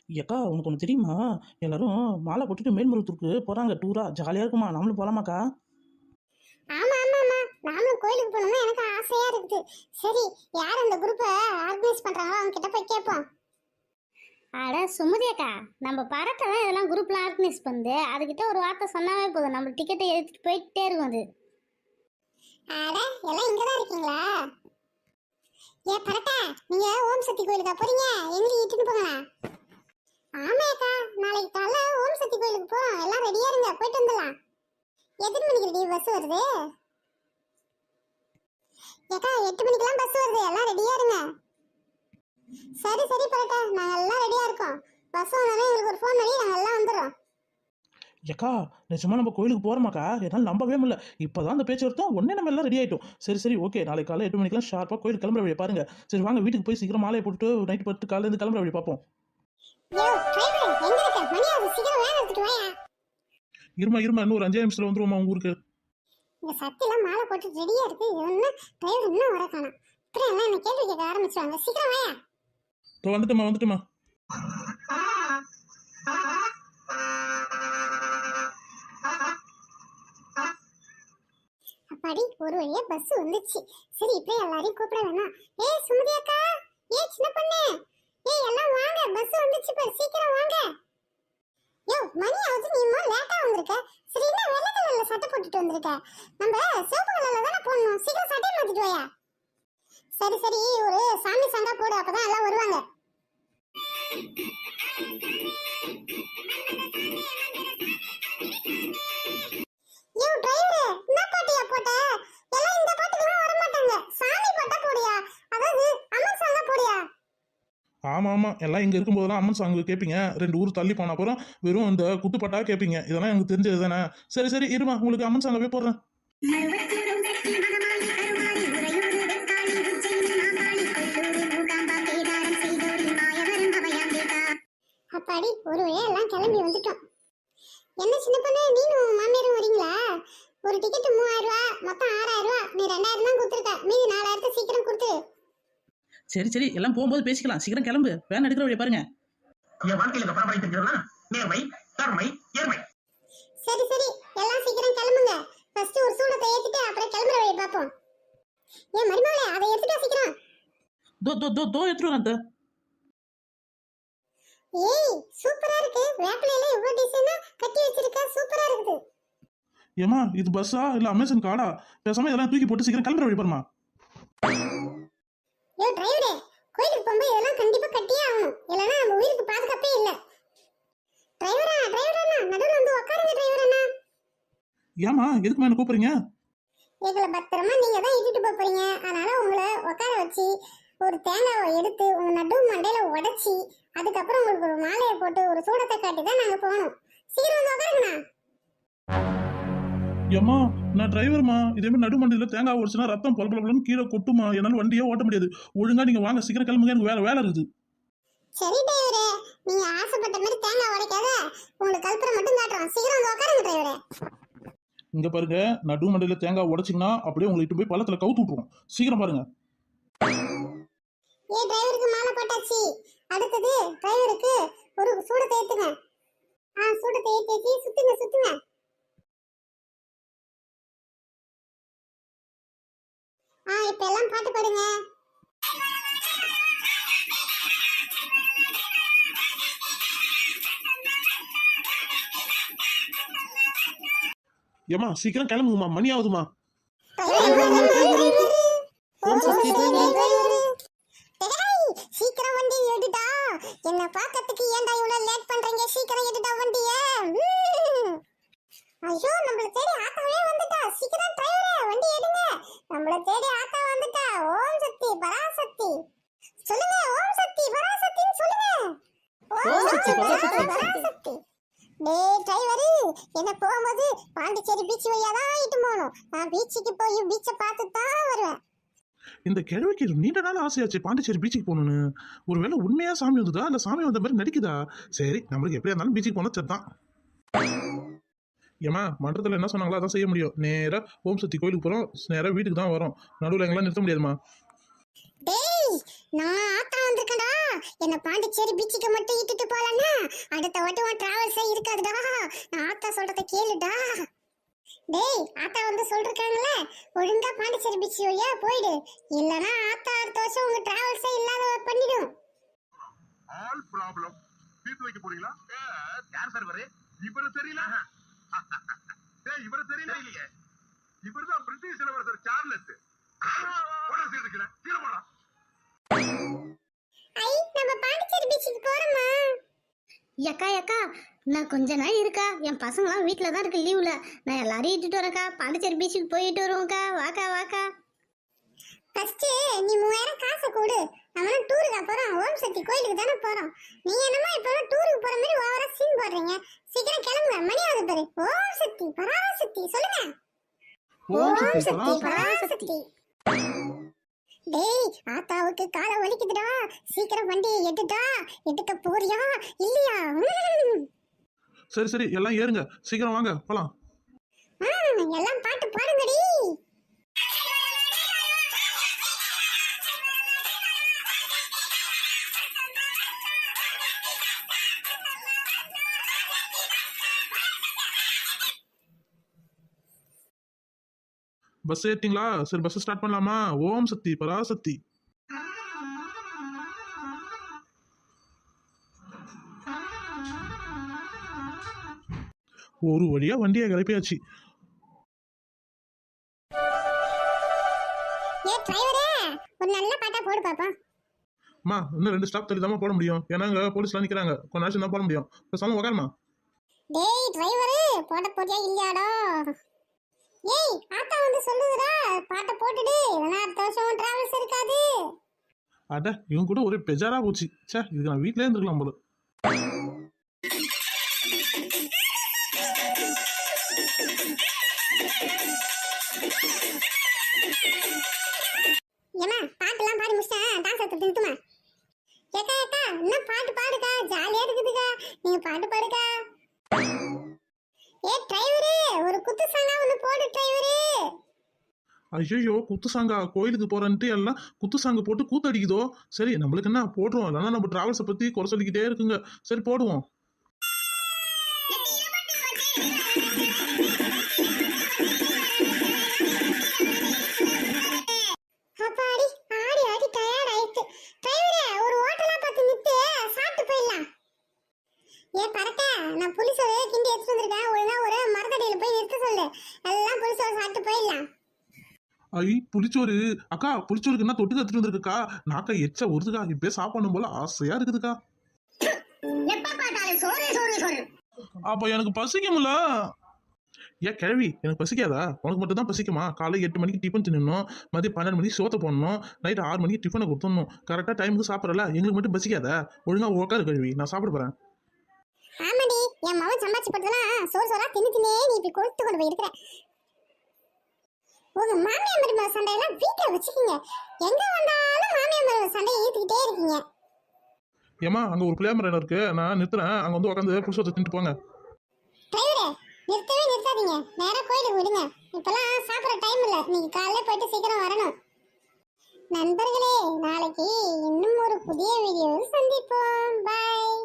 ஏக்கா உனக்கு ஒன்று தெரியுமா? எல்லாரும் மாலை போட்டுட்டு மேல்மருவத்தூருக்கு போகிறாங்க டூரா. ஜாலியாக இருக்குமா? நம்மளும் போகலாமாக்கா? ஆமா ஆமா ஆமா, நானும் கோயிலுக்கு போகணும்னு எனக்கு ஆசையா இருக்குது. சரி, யார் அந்த குரூப்பை ஆர்கனைஸ் பண்றாங்களோ அவங்க கிட்ட போய் கேட்போம். அட சுமதி அக்கா, நம்ம பரட்டை தான் இதெல்லாம் குரூப்லாம் ஆர்கனைஸ் பண்ணுது. அதுக்கிட்ட ஒரு வார்த்தை சொன்னாவே போதும், நம்ம டிக்கெட்டை எடுத்துட்டு போயிட்டே இருக்கும் அது. அட, எல்லாம் இங்கதான் இருக்கீங்களா? ஏ பரட்டா, நீங்க ஓம் சக்தி கோயிலுக்கா போறீங்க? எங்களுக்கு இட்டுன்னு போங்களா? ஆமா அக்கா, நாளைக்கு காலைல ஓம் சக்தி கோயிலுக்கு போறோம். எல்லாம் ரெடியா இருங்க, போயிட்டு வந்துடலாம். எத்தனை மணிக்கு ரெடி பஸ் வருது? ஏக்கா 8 மணிக்கெல்லாம் பஸ் வருது, எல்லாம் ரெடியா இருங்க. சரி சரி பரட்டா, நாங்க எல்லாம் ரெடியா இருக்கோம். பஸ் வந்தோடனே எங்களுக்கு ஒரு ஃபோன் பண்ணி நாங்க எல்லாம் வந்துடுறோம். ஏக்கா நிஜமா நம்ம கோயிலுக்கு போகிறோமாக்கா? என்னால் நம்பவே முடியல. இப்போ தான் அந்த பேச்சு வருத்தம் உடனே நம்ம எல்லாம் ரெடி ஆகிட்டோம். சரி சரி ஓகே, நாளைக்கு காலையில் 8 மணிக்கெல்லாம் ஷார்ப்பாக கோயில் கிளம்புற வழியை பாருங்க. சரி வாங்க, வீட்டுக்கு போய் சீக்கிரம் மாலையை போட்டுட்டு நைட்டு பட்டு காலையில் இருந்து கிளம்புற வழி பார்ப்போம். யோ டிரைவர், எங்க இருக்க? மணி ஆகுது, சீக்கிரம் வேன் எடுத்துட்டு வாயா. இருமா இன்னும் ஒரு 5 நிமிஷத்தில் வந்துருவோமா உங்க ஊருக்கு? இந்த சத்தியெல்லாம் மாலை போட்டு ரெடியா இருக்கு. இது ஒண்ணு டிரைவர் இன்னும் வர காணோம். அப்புறம் எல்லாம் என்ன கேள்வி கேட்க ஆரம்பிச்சிருவாங்க. சீக்கிரம் வாயா. இப்போ வந்துட்டுமா. அப்பாடி, ஒரு வழியா பஸ் வந்துச்சு. சரி, இப்ப எல்லாரையும் கூப்பிட வேணாம். ஏய் சுமதி அக்கா, ஏய் சின்ன பொண்ணு, ஏய் எல்லாம் வாங்க, பஸ் வந்துச்சு பாரு, சீக்கிரம் வாங்க. யோ மணி ஆகுது, நீ இன்னும் லேட்டா வந்திருக்க. சரி, என்ன வெள்ளை கலர்ல சட்டை போட்டுட்டு வந்திருக்க? நம்ம சிவப்பு கலர்ல தானே போடணும். சீக்கிரம் சட்டை மாத்திட்டு வாயா. சரி சரி, ஒரு சாமி சங்கா போடு, அப்பதான் எல்லாம் வருவாங்க. யோ டிரைவர், என்ன பாட்டியா போட்ட? எல்லாம் இந்த பாட்டுக்கு வர மாட்டாங்க. சாமி பாட்டா போடியா, அதாவது அம்மன் சங்கா போடியா. ஆமாம் எல்லாம் இங்கே இருக்கும்போதெல்லாம் அம்மன் சாங் கேட்பீங்க. 2 ஊர் தள்ளி போன அப்புறம் வெறும் இந்த குத்துப்பாட்டாக கேட்பீங்க. இதெல்லாம் எனக்கு தெரிஞ்சது தானே. சரி இருமா, உங்களுக்கு அம்மன் சாங்கவே போடுறேன். அப்பாடி, ஒரு வழியா எல்லாம் கிளம்பி வந்துட்டோம். என்ன சின்ன பொண்ணு, நீனும் மாமியாரும் வரீங்களா? ஒரு டிக்கெட் 3000 ரூபாய், மொத்தம் 6000 ரூபாய். நீ 2000 தான் கொடுத்துருக்க, மீதி 4000 சீக்கிரம் கொடுத்து. சரி எல்லாம் போகும்போது பேசிக்கலாம். சீக்கிரம் கிளம்பு, வேன் எடுக்கிற வழியை பாருங்க. என் வாழ்க்கையில பரம்பரை தெரிஞ்சதுன்னா நேர்மை, கருமை, ஏர்மை. சரி எல்லாம் சீக்கிரம் கிளம்புங்க. ஃபர்ஸ்ட் ஒரு சூடத்தை ஏத்திட்டு அப்புறம் கிளம்புற வழியை பார்ப்போம். ஏன் மருமகளே, அதை எடுத்துட்டா சீக்கிரம். தோ எடுத்துருவாங்க அந்த. ஏய் சூப்பரா இருக்கு, வேப்பிலையில இவ்வளவு டிசைனா கட்டி வச்சிருக்க, சூப்பரா இருக்குது. ஏமா இது பஸ்ஸா இல்லை அமேசான் கார்டா? பேசாம இதெல்லாம் தூக்கி போட்டு சீக்கிரம் கிளம்புற வழி பாருமா. ஏ டிரைவரே, கோயிலுக்கு போகும்போது இதெல்லாம் கண்டிப்பா கட்டியே ஆகணும், இல்லைன்னா நம்ம உயிருக்கு பாதுகாப்பே இல்லை. டிரைவர் அண்ணா, நடுவில் வந்து உட்காருங்க டிரைவர் அண்ணா. ஏமா எதுக்குமா என்ன கூப்பிடுறீங்க? எங்களை பத்திரமா நீங்க தான் இட்டுட்டு போக போறீங்க. அதனால உங்களை உட்கார வச்சு ஒரு தேங்காவை எடுத்து உங்க நடு மண்டையில உடைச்சி அதுக்கப்புறம் உங்களுக்கு ஒரு மாலையை போட்டு ஒரு சூடத்தை காட்டி தான் நாங்க போகணும். சீக்கிரம் வந்து உட்காருங்கண்ணா. ஏமா நான் டிரைவர்மா, இதே மாதிரி நடுமண்டியில் தேங்காய் உடைச்சுனா ரத்தம் பொலப்பொலன்னு கீழே கொட்டுமா. என்னால் வண்டியே ஓட்ட முடியாது. ஒழுங்கா நீங்க வாங்க, சீக்கிரம் கிளம்புங்க, எனக்கு வேலை இருக்குது. சரி டிரைவரே, நீங்க ஆசைப்பட்ட மாதிரி தேங்காய் உடைக்காத, உங்களுக்கு கல்பனை மட்டும் காட்டுறோம். சீக்கிரம் வந்து உட்காருங்க டிரைவரே. இங்க பாருங்க, நடுமண்டியில் தேங்காய் உடைச்சிங்கன்னா அப்படியே உங்களை இட்டு போய் பள்ளத்துல கவுத்து விட்டுருவோம். சீக்கிரம் பாருங்க. ஏ டிரைவருக்கு மாலை போட்டாச்சு. அடுத்தது டிரைவருக்கு ஒரு சூடத்தை ஏத்துங்க. சூடத்தை ஏத்தி சுத்துங்க. இப்ப எல்லாம் பாட்டு பாடுங்க. ஏமா சீக்கிரம் கிளம்புங்கம்மா, மணி ஆகுதுமா. சீக்கிரம் வண்டி எடுடா. என்ன பாக்கிறதுக்கு ஏன்டா இவ்வளவு லேட் பண்றீங்க? சீக்கிரம் எடுடா வண்டிய. ஐயோ, நம்மள தேடி ஆத்தாவே வந்துட்டா. சீக்கிரம் டிரைவரே வண்டி எடுங்க. நம்மள தேடி ஆத்தா வந்துட்டா. ஓம் சக்தி பராசக்தி சொல்லுங்க. ஓம் சக்தி பராசக்தின்னு சொல்லுங்க. ஓம் சக்தி பராசக்தி. டேய் டிரைவரு, என்ன போகும்போது பாண்டிச்சேரி பீச் வழியா தான் இட்டு போகணும். நான் பீச்சுக்கு போய் பீச்சை பார்த்து தான் வருவேன். இந்த கிழவிக்கு நீண்ட நாள் ஆசையாச்சு பாண்டிச்சேரி பீச்சுக்கு போகணும்னு. ஒருவேளை உண்மையா சாமி வந்ததா இல்ல சாமி வந்த மாதிரி நடிக்குதா? சரி, நம்மளுக்கு எப்படியா இருந்தாலும் பீச்சுக்கு போனா சரிதான். ஏமா மன்றத்தில் என்ன சொன்னாங்களோ அதான் செய்ய முடியும். நேராக ஓம் சக்தி கோயிலுக்கு போகிறோம், நேராக வீட்டுக்கு தான் வரோம். நடுவில் எங்கெல்லாம் நிறுத்த முடியாதுமா. டேய் நான் ஆத்தா வந்திருக்கேன்டா. என்ன பாண்டிச்சேரி பீச்சுக்கு மட்டும் இட்டுட்டு போலன்னா அடுத்த வாட்டி உன் டிராவல்ஸே இருக்காதுடா. நான் ஆத்தா சொல்றத கேளுடா. டேய், ஆத்தா வந்து சொல்லிருக்காங்கல்ல, ஒழுங்கா பாண்டிச்சேரி பீச் வழியா போயிடு. இல்லனா ஆத்தா அடுத்த வருஷம் உங்க டிராவல்ஸே இல்லாத பண்ணிடும். ஆல் ப்ராப்ளம் தீர்த்து வைக்க போறீங்களா? யார் சார் இவரு? இவரு தெரியல. டேய், இவரு தெரியல இல்லையே. இவர்தான் பிரிட்டிஷ் இளவரசர் சார்லஸ். போடா சீட்டுக்குள்ள கீழே போடா. ஐ, நம்ம பாண்டிச்சேரி பீச்சுக்கு போறோமா? எக்கா எக்கா, நான் கொஞ்ச நாள் இருக்கா, என் பசங்களாம் வீட்டில் தான் இருக்கு லீவ்ல. நான் எல்லாரையும் இட்டுட்டு வரேன்க்கா, பாண்டிச்சேரி பீச்சுக்கு போயிட்டு வருவோம்க்கா. வாக்கா வாக்கா. ஃபர்ஸ்ட் நீ 3000 காசு கொடு. நம்ம டூருக்கு போறோம், ஓம் சக்தி கோயிலுக்கு தானே போறோம். நீ என்னமா இப்ப டூருக்கு போற மாதிரி ஓவரா சீன் போடுறீங்க. சீக்கிரம் கிளம்புங்க, மணி ஆகுது பாரு. ஓம் சக்தி பராசக்தி சொல்லுங்க. ஓம் சக்தி பராசக்தி. டேய், ஆத்தாவுக்கு கால வலிக்குதுடா. சீக்கிரம் வண்டியை எடுடா. எடுக்க போறியா இல்லையா? சரி சரி எல்லாம் ஏறுங்க, சீக்கிரம் வாங்க போலாம். எல்லாம் பாட்டு பாடுங்கடி. பஸ் ஏறிட்டீங்களா? சரி பஸ் ஸ்டார்ட் பண்ணலாமா? ஓம் சக்தி பராசக்தி. ஒரு வழியா வண்டியை கிளப்பியாச்சு. ஏ டிரைவரே, ஒரு நல்ல பாட்டா போடு பாப்பா. அம்மா இன்னும் 2 ஸ்டாப் தள்ளி தான் போட முடியும், ஏன்னா அங்க போலீஸ்லாம் நிக்கிறாங்க. கொஞ்ச நேரம் தான் போட முடியும். பேசாம உட்காருமா. டேய் டிரைவரு, போட போறியா இல்லையாடா? ஏய், ஆத்தா வந்து சொல்லுதுடா, பாட்டை போட்டுடு. இல்லைன்னா அடுத்த வருஷம் டிராவல்ஸ் இருக்காது. அட இவங்க கூட ஒரே பெஜாரா போச்சு. சே, இதுக்கு நான் வீட்லயே இருந்துருக்கலாம் போல. ஏமா பாட்டுலாம் பாடி முடிச்சேன், டான்ஸ் எடுத்து நிறுத்துமா. ஏக்கா ஏக்கா, என்ன பாட்டு பாடுக்கா, ஜாலியா இருக்குதுக்கா. நீங்க பாட்டு பாடுக்கா. ஏ டிரைவரு, ஒரு குத்து சாங்கா ஒன்று போடு டிரைவரு. ஐயோ குத்து சாங்கா? கோயிலுக்கு போறேன்ட்டு எல்லாம் குத்து சாங்கு போட்டு கூத்தடிக்குதோ. சரி நம்மளுக்கு என்ன போடுறோம், இல்லைன்னா நம்ம டிராவல்ஸை பத்தி குறை சொல்லிக்கிட்டே இருக்குங்க. சரி போடுவோம். அப்பாடி, ஆடி ஆடி டயர்ட் ஆயிடுச்சு. டிரைவரே, ஒரு ஹோட்டலா பார்த்து நிறுத்து, சாப்பிட்டு போயிடலாம். ஏ பறக்க, நான் புளிசோறு கிண்டி எடுத்து வந்திருக்கேன். ஒழுங்கா ஒரு மரத்தடியில போய் நிறுத்த சொல்லு. எல்லாம் புளிசோறு சாப்பிட்டு போயிடலாம். ஐ புளிச்சோறு அக்கா, புளிச்சோருக்கு என்ன தொட்டு கத்துட்டு வந்திருக்குக்கா. நாக்கா எச்சா ஒருதுக்கா. இப்பே சாப்பிடணும் போல ஆசையா இருக்குதுக்கா. எப்ப பார்த்தாலும் சோறு சோறு சோறு. அப்ப எனக்கு பசிக்கும்ல. ஏன் கிழவி, எனக்கு பசிக்காதா? உனக்கு மட்டும் தான் பசிக்குமா? காலை 8 மணிக்கு டிஃபன் தின்னணும், மதியம் 12 மணிக்கு சோத்தை போடணும், நைட் 6 மணிக்கு டிஃபனை கொடுத்துடணும். கரெக்டா டைமுக்கு சாப்பிடறல, எங்களுக்கு மட்டும் பசிக்காதா? ஒழுங்கா உட்காரு கழுவி, நான் சாப்பிட போறேன். ஆமாடி, என் மகன் சம்பாதிச்சு போட்டதெல்லாம் சோறு சோறா தின்னு தின்னே நீ இப்படி கொழுத்து கொண்டு போய் இருக்கிற. உங்க மாமியார் மருமக சண்டையெல்லாம் வீட்டில் வச்சுக்கீங்க. எங்க வந்தாலும் மாமியார் மருமக சண்டையை ஈத்துக்கிட்டே இருக்கீங்க. ஏமா அங்க ஒரு புளியா மரம் இருக்கு, நான் நிறுத்துறேன். அங்க வந்து உட்காந்து புளிச்சோத்தை தின்ட்டு போங்க. டிரைவரே, நிறுத்தவே நிறுத்தாதீங்க, நேரா கோயிலுக்கு விடுங்க. இப்பெல்லாம் சாப்பிட்ற டைம் இல்லை, நீங்க காலையில போயிட்டு சீக்கிரம் வரணும். நண்பர்களே, நாளைக்கு இன்னும் ஒரு புதிய வீடியோவில் சந்திப்போம். பாய்.